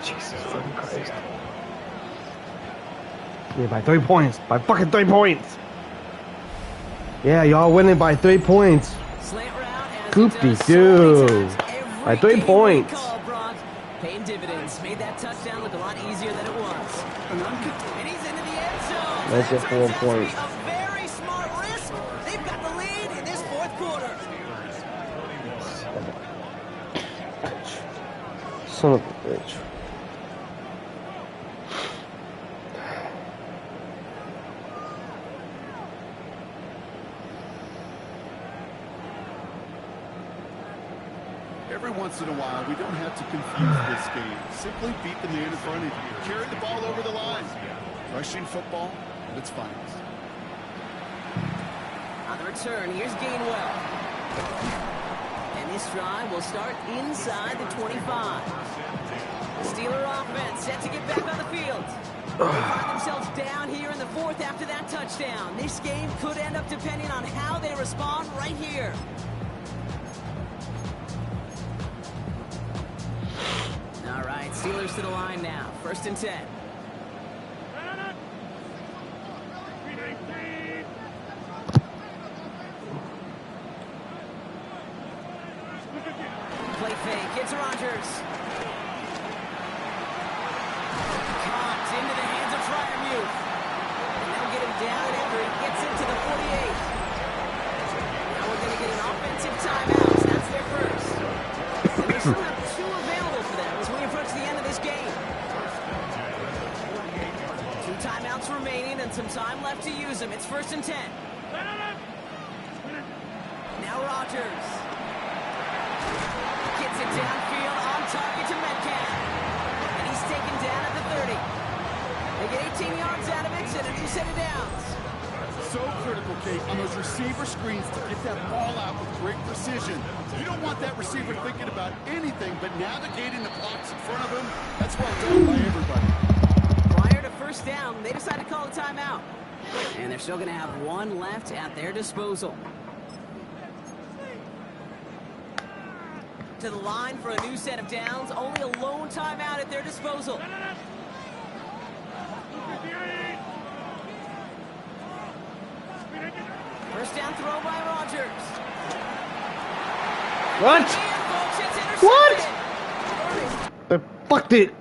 Jesus fucking Christ. Yeah, by 3 points. By fucking 3 points. Yeah, y'all winning by 3 points. Slant route as Goofy it does so many dude. times every By 3 game points. we call, Brock. Paying dividends. Made that touchdown look a lot easier than it was. And he's into the end zone. That's That a 4 turns out to be points. a very smart risk. They've got the lead in this fourth quarter. Son of a bitch. Every once in a while, we don't have to confuse this game. Simply beat the man in front of you. Carry the ball over the line. Rushing football at its finest. On the return, here's Gainwell. And this drive will start inside the 25. Steeler offense set to get back on the field. They find themselves down here in the fourth after that touchdown. This game could end up depending on how they respond right here. All right, Steelers to the line now. 1st and 10. Play fake. It's Rodgers. Caught into the hands of Fryermuth. And they'll get him down after he gets into the 48. Now we're going to get an offensive timeout. That's their first. And they still have 2 available for them as we approach the end of this game. 2 timeouts remaining and some time left to use them. It's 1st and 10. Now Rodgers. Gets it downfield on target to Metcalf. And he's taken down at the 30. They get 18 yards out of it and a new set of downs. So critical, Kate, on those receiver screens to get that ball out with great precision. You don't want that receiver thinking about anything but navigating the blocks in front of him. That's well done by everybody. Prior to 1st down, they decide to call a timeout. And they're still going to have 1 left at their disposal. To the line for a new set of downs. Only a lone timeout at their disposal. First down throw by Rodgers. What? And folks, it's What? intercepted. I fucked it.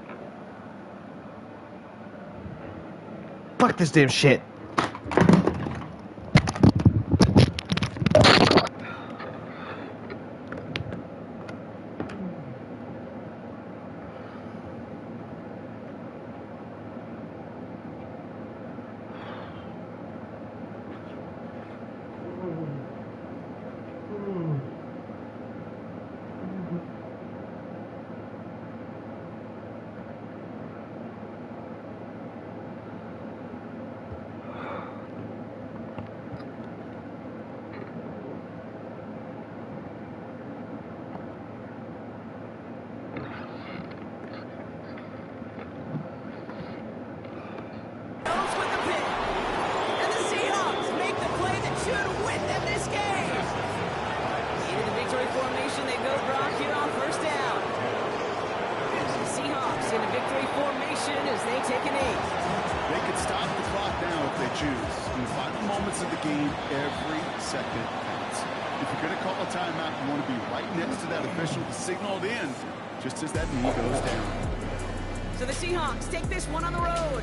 Fuck this damn shit. Goes with the pick. And the Seahawks make the play that should win them this game. Into the victory formation they go, Brock, here on 1st down. The Seahawks into victory formation as they take a knee. They could stop the clock now if they choose. In the final moments of the game, every second counts. If you're going to call a timeout, you want to be right next to that official to signal it in, just as that knee goes down. So the Seahawks take this one on the road.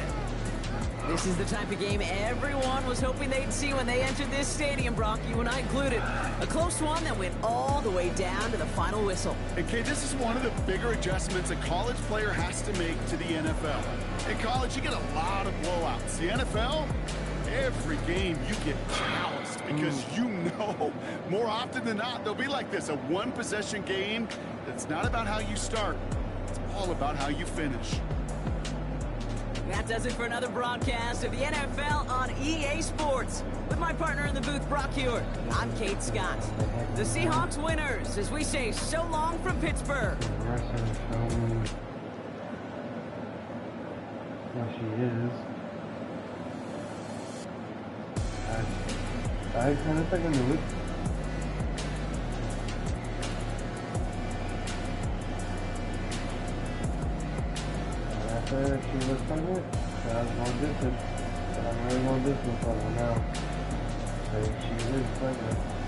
This is the type of game everyone was hoping they'd see when they entered this stadium, Brock, you and I included. A close one that went all the way down to the final whistle. And Kate, this is one of the bigger adjustments a college player has to make to the NFL. In college, you get a lot of blowouts. The NFL, every game you get calloused because you know more often than not they'll be like this, a 1-possession game that's not about how you start. It's all about how you finish. That does it for another broadcast of the NFL on EA Sports. With my partner in the booth, Brock Hewitt, I'm Kate Scott. The Seahawks winners as we say so long from Pittsburgh. There she is. I kind of think I knew it. And after she was pregnant, I was going distance. And I'm really going distance on her now. And she is pregnant.